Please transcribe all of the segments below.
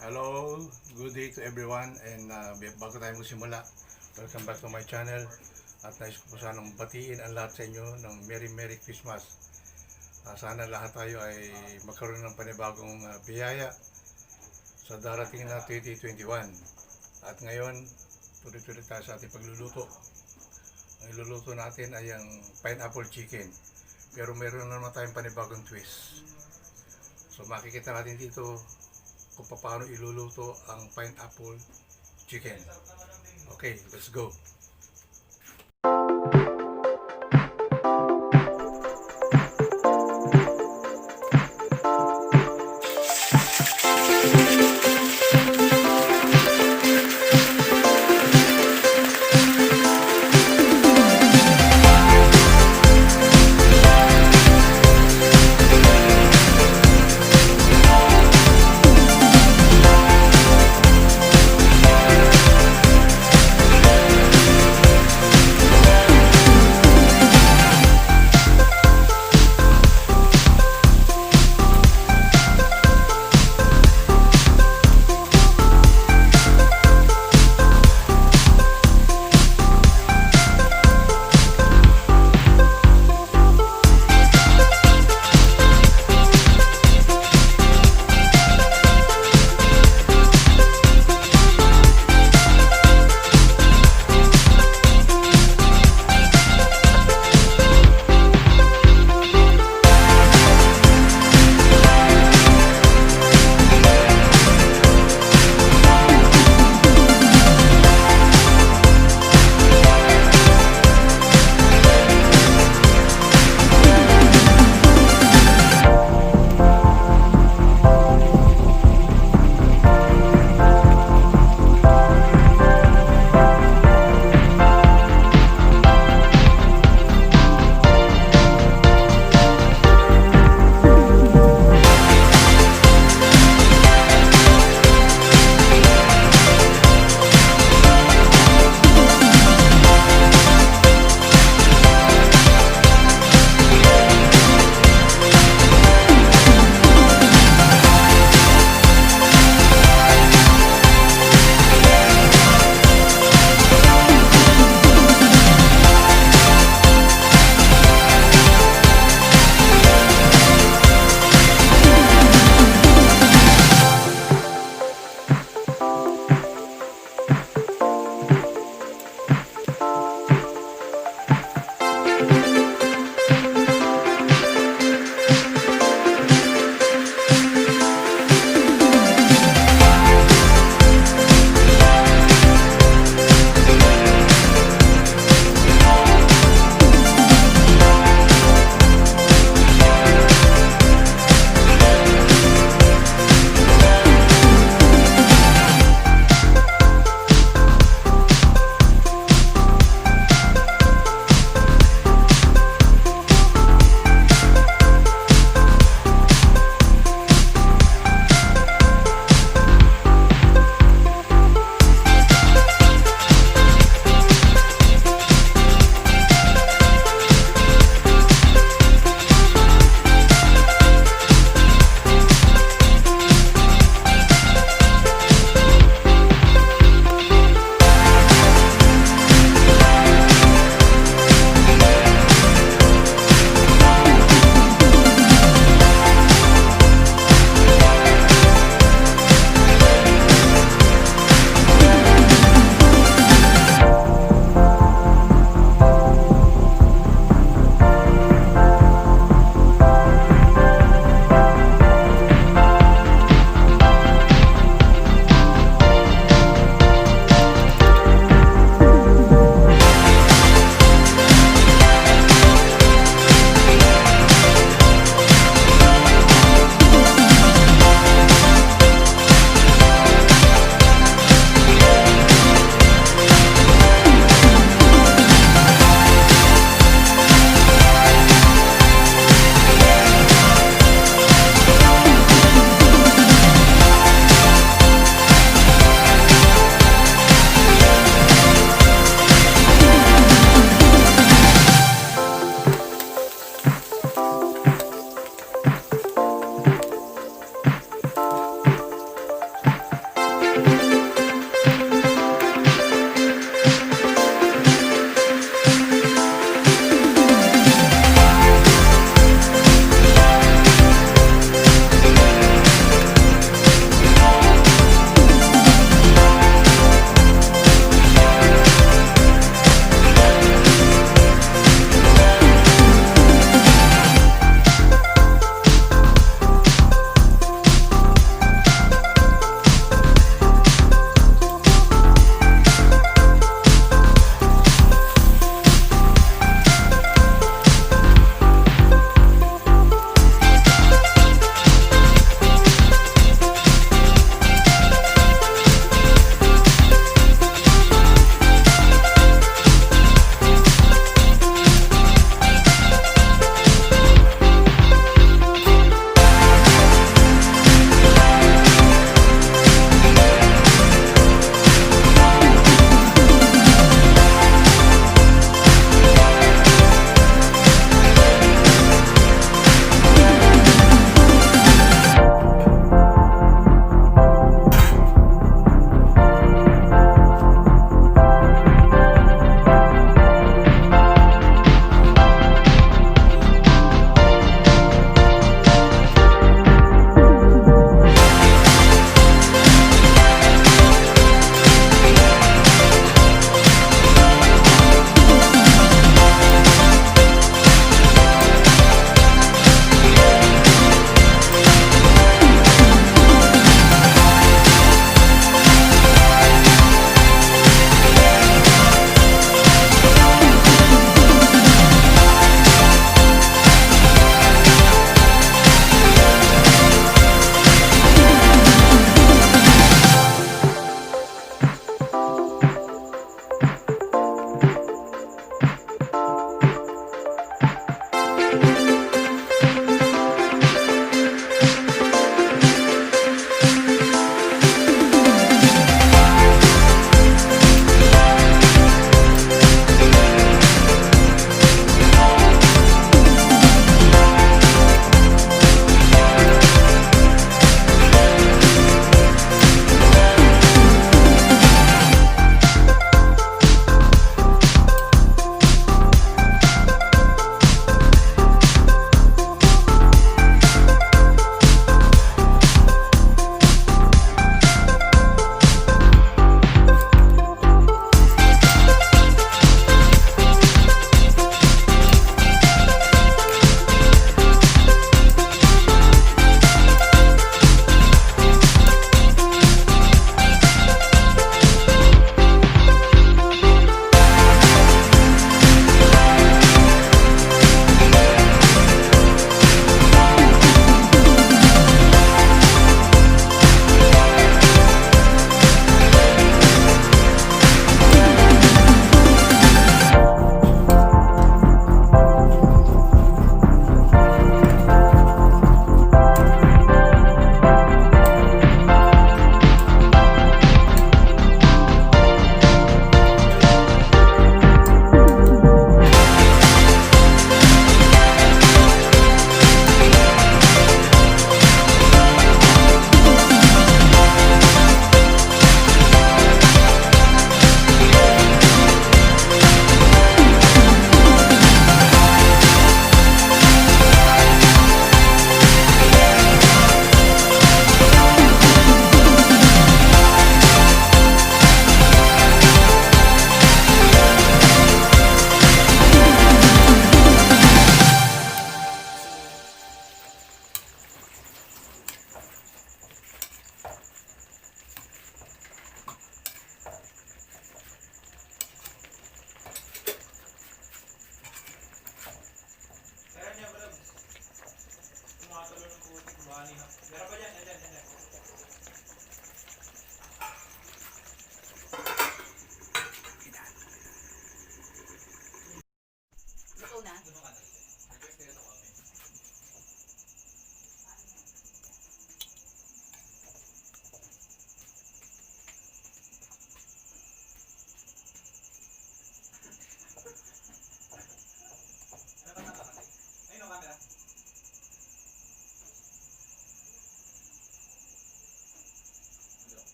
Hello, good day to everyone and bago tayo magsimula, welcome back to my channel at nais ko po sanang batiin ang lahat sa inyo ng Merry Christmas. Sana lahat tayo ay magkaroon ng panibagong biyaya sa darating na 2021. At ngayon, tuloy-tuloy tayo sa ating pagluluto. Ang iluluto natin ay ang pineapple chicken, pero meron naman tayong panibagong twist. So makikita natin dito kung paano iluluto ang pineapple chicken. Okay, let's go.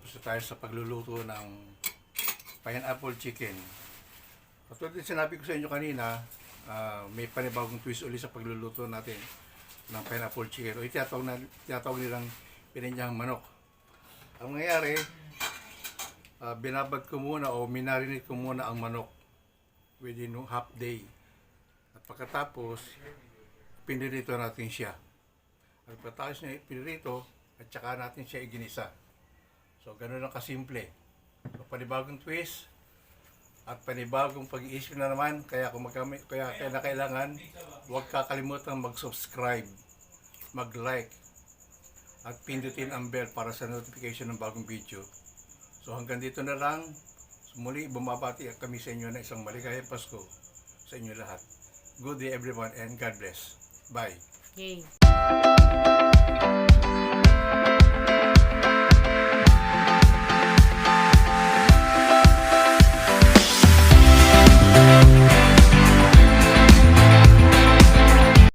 Tapos na tayo sa pagluluto ng pineapple chicken. Katulad din sinabi ko sa inyo kanina, may panibagong twist ulit sa pagluluto natin ng pineapple chicken. O tinatawag nilang pininyang manok. Ang nangyayari, binabad ko muna o minarinate ko muna ang manok within half day. At pagkatapos, pinirito natin siya. At pagkatapos niya pinirito, at saka natin siya iginisa. So, ganun lang kasimple. So, panibagong twist at panibagong pag-iisip na naman. Kaya kailangan huwag kakalimutan mag-subscribe, mag-like, at pindutin ang bell para sa notification ng bagong video. So, hanggang dito na lang. Muli, bumabati kami sa inyo na isang maligayang Pasko sa inyo lahat. Good day everyone and God bless. Bye. Yay.